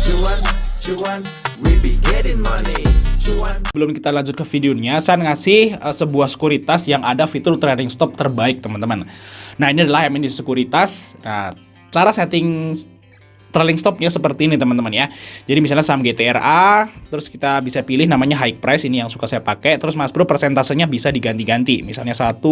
Cuan, cuan, we be getting money. Cuan. Sebelum kita lanjut ke videonya, saya ngasih sebuah sekuritas yang ada fitur trading stop terbaik, teman-teman. Nah, ini adalah MND Sekuritas. Nah, cara setting trailing stopnya seperti ini, teman-teman ya. Jadi misalnya saham GTRA, terus kita bisa pilih namanya high price, ini yang suka saya pakai. Terus Mas Bro persentasenya bisa diganti-ganti. Misalnya 1,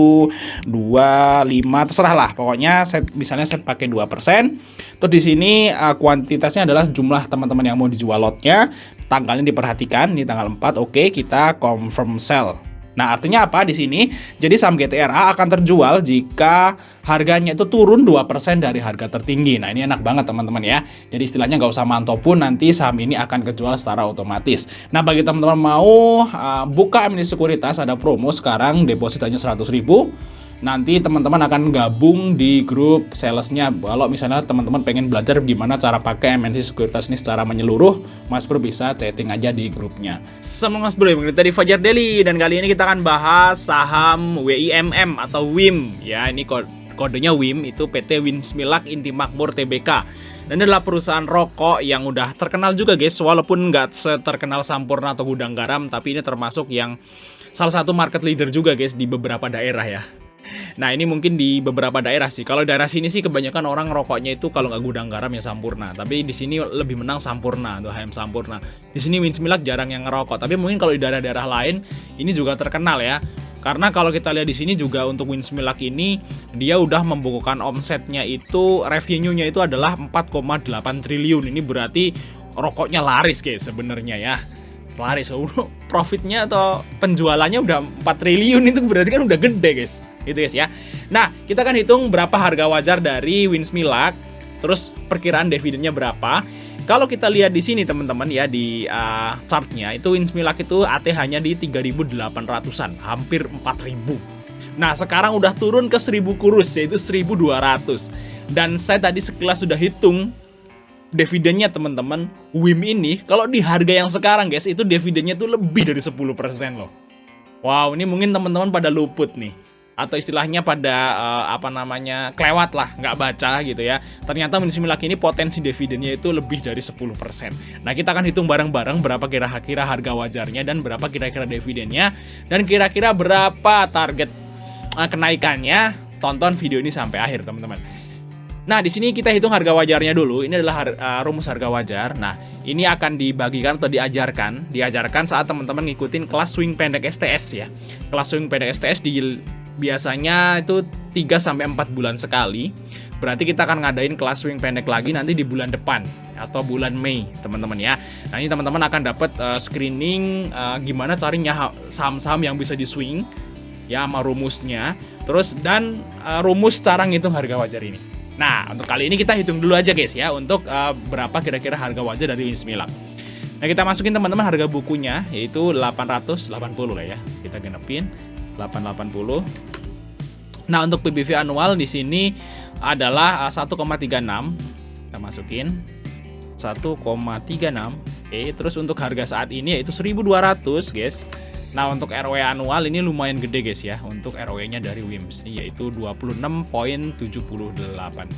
2, 5, terserah lah. Pokoknya misalnya saya pakai 2%. Terus di sini kuantitasnya adalah jumlah teman-teman yang mau dijual lotnya. Tanggalnya diperhatikan, ini tanggal 4. Oke, kita confirm sell. Nah, artinya apa di sini? Jadi saham GTRA akan terjual jika harganya itu turun 2% dari harga tertinggi. Nah, ini enak banget teman-teman ya. Jadi istilahnya nggak usah mantau pun, nanti saham ini akan kejual secara otomatis. Nah, bagi teman-teman mau buka MND Sekuritas, ada promo sekarang, deposit hanya 100.000. Nanti teman-teman akan gabung di grup salesnya. Kalau misalnya teman-teman pengen belajar gimana cara pakai MND Sekuritas ini secara menyeluruh, Mas Bro bisa chatting aja di grupnya. Sama Mas Bro, yang dari Fajar Daily, dan kali ini kita akan bahas saham WIMM atau WIM. Ya, ini kodenya WIM, itu PT Winsmilak Inti Makmur Tbk. Dan ini adalah perusahaan rokok yang udah terkenal juga guys, walaupun nggak seterkenal Sampurna atau Gudang Garam, tapi ini termasuk yang salah satu market leader juga guys di beberapa daerah ya. Nah, ini mungkin di beberapa daerah sih. Kalau daerah sini sih kebanyakan orang rokoknya itu kalau nggak Gudang Garam ya Sampurna. Tapi di sini lebih menang Sampurna atau HM Sampurna. Di sini Winsmilak jarang yang ngerokok. Tapi mungkin kalau di daerah-daerah lain ini juga terkenal ya. Karena kalau kita lihat di sini juga untuk Winsmilak ini dia udah membukukan omsetnya itu, revenue-nya itu adalah 4,8 triliun. Ini berarti rokoknya laris guys sebenarnya ya. Laris, profitnya atau penjualannya udah 4 triliun, itu berarti kan udah gede guys. Gitu guys ya. Nah, kita kan hitung berapa harga wajar dari Winsmilak, terus perkiraan dividennya berapa. Kalau kita lihat di sini teman-teman ya di chartnya, itu Winsmilak itu ATH-nya di 3.800-an, hampir 4.000. Nah, sekarang udah turun ke 1.000 kurus, yaitu 1.200. Dan saya tadi sekilas sudah hitung dividennya teman-teman, WIM ini kalau di harga yang sekarang guys, itu dividennya tuh lebih dari 10% loh. Wow, ini mungkin teman-teman pada luput nih, atau istilahnya pada kelewat lah, nggak baca gitu ya. Ternyata Winsmilak ini potensi dividennya itu lebih dari 10%. Nah, kita akan hitung bareng-bareng berapa kira-kira harga wajarnya dan berapa kira-kira dividennya, dan kira-kira berapa target kenaikannya. Tonton video ini sampai akhir teman-teman. Nah, di sini kita hitung harga wajarnya dulu. Ini adalah rumus harga wajar. Nah, ini akan dibagikan atau diajarkan saat teman-teman ngikutin kelas swing pendek STS ya. Kelas swing pendek STS biasanya itu 3-4 bulan sekali. Berarti kita akan ngadain kelas swing pendek lagi nanti di bulan depan atau bulan Mei, teman-teman ya. Nah, ini teman-teman akan dapat screening gimana carinya saham-saham yang bisa di swing ya, sama rumusnya. Terus dan rumus cara ngitung harga wajar ini. Nah, untuk kali ini kita hitung dulu aja guys ya, untuk berapa kira-kira harga wajar dari Winsmilak. Nah, kita masukin teman-teman harga bukunya, yaitu 880 lah ya. Kita genepin 880. Nah, untuk PBV anual di sini adalah 1,36. Kita masukin 1,36. Oke, terus untuk harga saat ini yaitu 1.200 guys. Nah, untuk ROE anual ini lumayan gede guys ya. Untuk ROE-nya dari WIMS ini yaitu 26,78.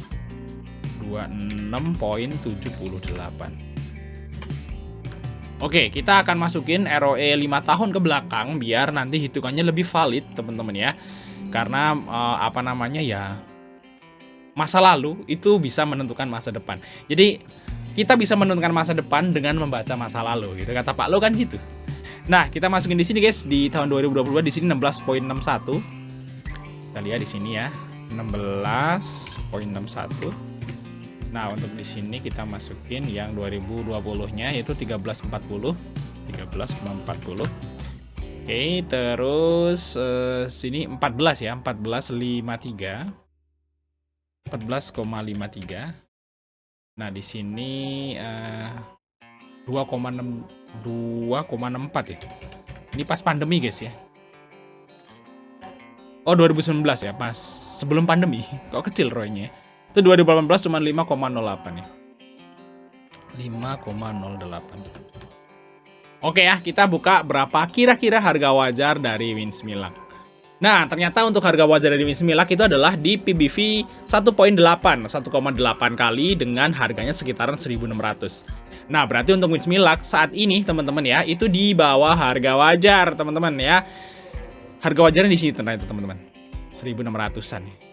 26,78. Oke, kita akan masukin ROE 5 tahun ke belakang biar nanti hitungannya lebih valid, teman-teman ya. Karena masa lalu itu bisa menentukan masa depan. Jadi, kita bisa menentukan masa depan dengan membaca masa lalu gitu. Kata Pak Lo kan gitu. Nah, kita masukin di sini guys, di tahun 2022 di sini 16,61. Kita lihat di sini ya, 16,61. Nah, untuk di sini kita masukin yang 2020-nya yaitu 13,40. 13,40. Oke, terus sini 14 ya, 14,53. 14,53. Nah, di sini 2,64 ya. Ini pas pandemi guys ya. Oh, 2019 ya, pas sebelum pandemi. Kok kecil ROE-nya. Itu 2018 cuma 5,08 ya. 5,08. Oke ya, kita buka berapa kira-kira harga wajar dari Winsmilak. Nah, ternyata untuk harga wajar dari Wismilak itu adalah di PBV 1,8 kali dengan harganya sekitaran 1.600. Nah, berarti untuk Wismilak saat ini teman-teman ya, itu di bawah harga wajar, teman-teman ya. Harga wajarnya di sini ternyata teman-teman. 1.600-an.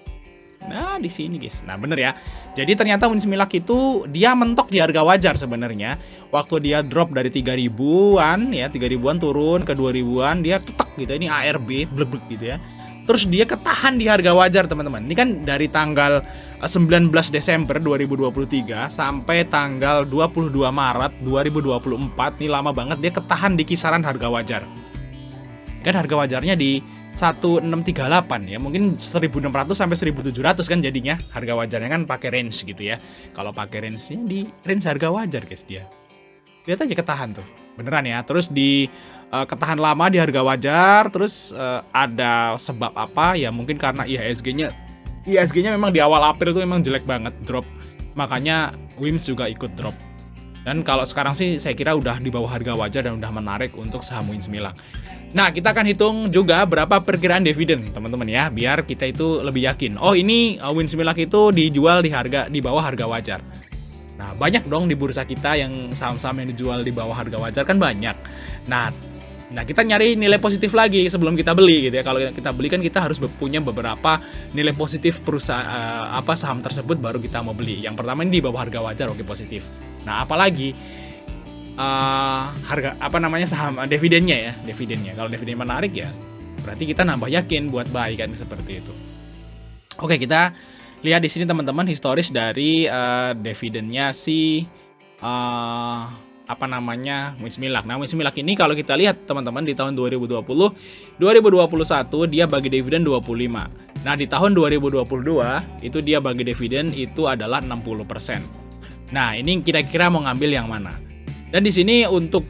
Nah, di sini guys. Nah, bener ya. Jadi ternyata Wismilak itu dia mentok di harga wajar sebenarnya. Waktu dia drop dari 3.000-an ya, 3.000-an turun ke 2.000-an, dia cetek gitu. Ini ARB blebek gitu ya. Terus dia ketahan di harga wajar, teman-teman. Ini kan dari tanggal 19 Desember 2023 sampai tanggal 22 Maret 2024. Ini lama banget dia ketahan di kisaran harga wajar. Kan harga wajarnya di 1638 ya, mungkin 1600 sampai 1700 kan jadinya harga wajarnya kan pakai range gitu ya. Kalau pakai range-nya di range harga wajar guys dia. Lihat aja ketahan tuh. Beneran ya. Terus di ketahan lama di harga wajar, terus ada sebab apa? Ya mungkin karena IHSG-nya memang di awal April tuh memang jelek banget, drop. Makanya WIMS juga ikut drop. Dan kalau sekarang sih saya kira udah di bawah harga wajar dan udah menarik untuk saham Wismilak. Nah, kita akan hitung juga berapa perkiraan dividen, teman-teman ya, biar kita itu lebih yakin. Oh, ini Wismilak itu dijual di bawah harga wajar. Nah, banyak dong di bursa kita yang saham-saham yang dijual di bawah harga wajar kan banyak. Nah, kita nyari nilai positif lagi sebelum kita beli gitu ya. Kalau kita beli kan kita harus punya beberapa nilai positif perusahaan saham tersebut baru kita mau beli. Yang pertama ini di bawah harga wajar, oke, positif. Nah, apalagi saham dividennya. Kalau dividen menarik ya berarti kita nambah yakin buat buy kan, seperti itu. Oke, kita lihat di sini teman-teman historis dari dividennya Wismilak. Nah, Wismilak ini kalau kita lihat teman-teman di tahun 2020, 2021 dia bagi dividen 25. Nah, di tahun 2022 itu dia bagi dividen itu adalah 60%. Nah, ini kira-kira mau ngambil yang mana? Dan di sini untuk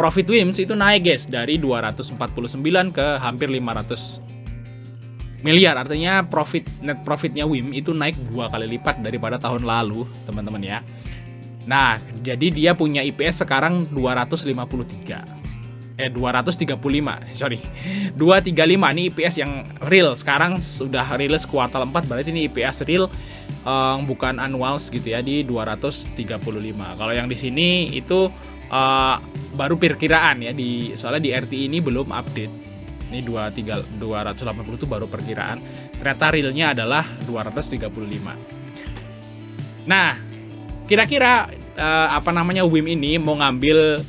profit WIMS itu naik guys dari 249 ke hampir 500 miliar. Artinya net profitnya WIM itu naik 2 kali lipat daripada tahun lalu, teman-teman ya. Nah, jadi dia punya IPS sekarang 235. 235 ini IPS yang real. Sekarang sudah rilis kuartal 4, berarti ini IPS real, bukan annuals gitu ya, di 235. Kalau yang di sini itu baru perkiraan ya, soalnya di RT ini belum update. Ini 280 itu baru perkiraan. Ternyata realnya adalah 235. Nah, kira-kira WIM ini mau ngambil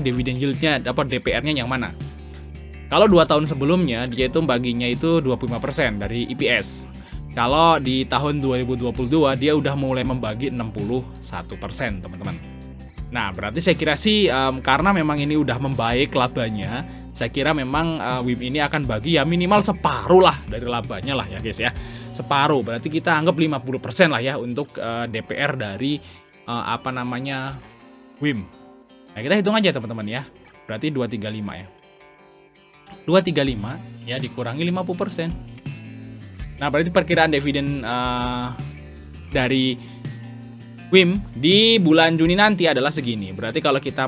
dividen yieldnya, DPR-nya yang mana? Kalau 2 tahun sebelumnya dia itu baginya itu 25% dari IPS. Kalau di tahun 2022 dia udah mulai membagi 61%, teman-teman. Nah, berarti saya kira sih karena memang ini udah membaik labanya, saya kira memang WIM ini akan bagi ya minimal separuh lah dari labanya lah ya guys ya. Separuh, berarti kita anggap 50% lah ya untuk DPR dari WIM. Nah, kita hitung aja teman-teman ya. Berarti 235 ya. 235 ya dikurangi 50%. Nah, berarti perkiraan dividen dari WIM di bulan Juni nanti adalah segini. Berarti kalau kita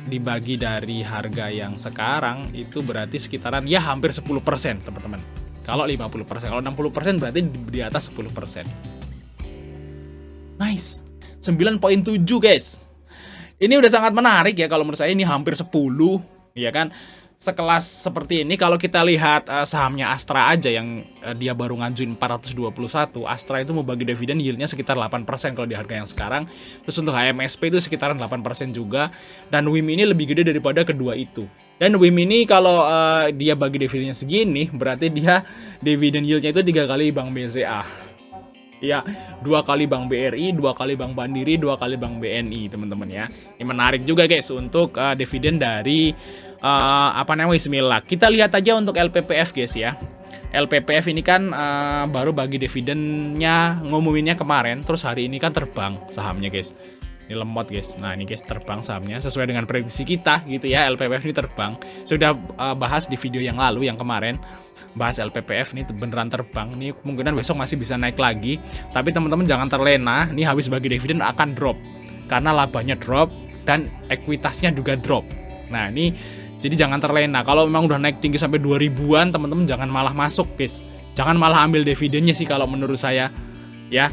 dibagi dari harga yang sekarang itu berarti sekitaran ya hampir 10%, teman-teman. Kalau 50%, kalau 60% berarti di atas 10%. Nice. 9,7 guys. Ini udah sangat menarik ya, kalau menurut saya ini hampir 10, ya kan. Sekelas seperti ini kalau kita lihat sahamnya Astra aja yang dia baru ngajuin 421, Astra itu mau bagi dividen yieldnya sekitar 8% kalau di harga yang sekarang. Terus untuk HMSP itu sekitaran 8% juga, dan WIM ini lebih gede daripada kedua itu. Dan WIM ini kalau dia bagi dividennya segini, berarti dia dividen yieldnya itu 3 kali Bank BCA. Ya, 2 kali Bank BRI, 2 kali Bank Mandiri, 2 kali Bank BNI, teman-teman ya. Ini menarik juga guys untuk dividen dari Wismilak. Kita lihat aja untuk LPPF guys ya. LPPF ini kan baru bagi dividennya, ngumuminnya kemarin, terus hari ini kan terbang sahamnya guys. Ini lemot guys. Nah, ini guys terbang sahamnya sesuai dengan prediksi kita gitu ya. LPPF ini terbang. Sudah bahas di video yang lalu yang kemarin. Bahas LPPF ini beneran terbang. Ini kemungkinan besok masih bisa naik lagi. Tapi teman-teman jangan terlena. Ini habis bagi dividen akan drop. Karena labanya drop dan ekuitasnya juga drop. Nah, ini jadi jangan terlena. Kalau memang udah naik tinggi sampai 2000-an, teman-teman jangan malah masuk, guys. Jangan malah ambil dividennya sih kalau menurut saya. Ya,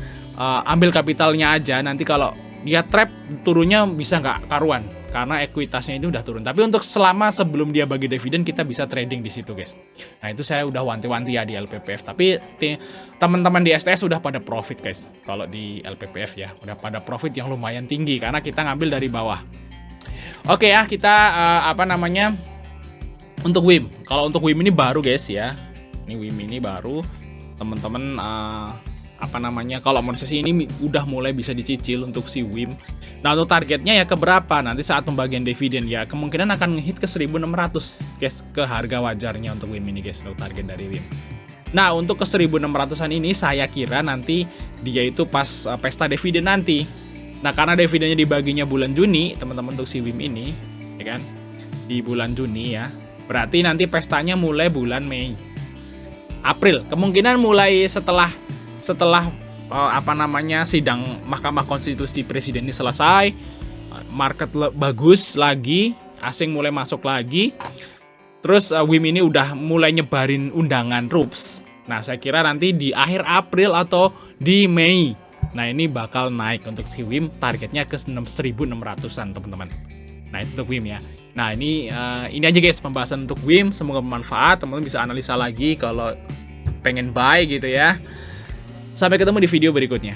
ambil kapitalnya aja. Nanti kalau dia trap turunnya bisa nggak karuan karena ekuitasnya itu udah turun. Tapi untuk selama sebelum dia bagi dividen kita bisa trading di situ, guys. Nah, itu saya udah wanti-wanti ya di LPPF. Tapi teman-teman di STS udah pada profit, guys. Kalau di LPPF ya, udah pada profit yang lumayan tinggi karena kita ngambil dari bawah. Oke ya, kita untuk WIM. Kalau untuk WIM ini baru, guys ya. Ini WIM ini baru. Teman-teman kalau monetasi ini udah mulai bisa dicicil untuk si WIM. Nah, untuk targetnya ya ke berapa? Nanti saat pembagian dividen ya kemungkinan akan ngehit ke 1600, guys, ke harga wajarnya untuk WIM ini, guys, untuk target dari WIM. Nah, untuk ke 1600-an ini saya kira nanti dia itu pas pesta dividen nanti. Nah, karena dividennya dibaginya bulan Juni, teman-teman, untuk si WIM ini, ya kan? Di bulan Juni ya. Berarti nanti pestanya mulai bulan Mei. April. Kemungkinan mulai setelah sidang Mahkamah Konstitusi Presiden ini selesai, market bagus lagi, asing mulai masuk lagi, terus WIM ini udah mulai nyebarin undangan RUPS. Nah, saya kira nanti di akhir April atau di Mei, nah ini bakal naik untuk si WIM, targetnya ke 1600-an, teman-teman. Nah, itu untuk WIM ya. Nah, ini aja, guys, pembahasan untuk WIM. Semoga bermanfaat, teman-teman bisa analisa lagi kalau pengen buy gitu ya. Sampai ketemu di video berikutnya.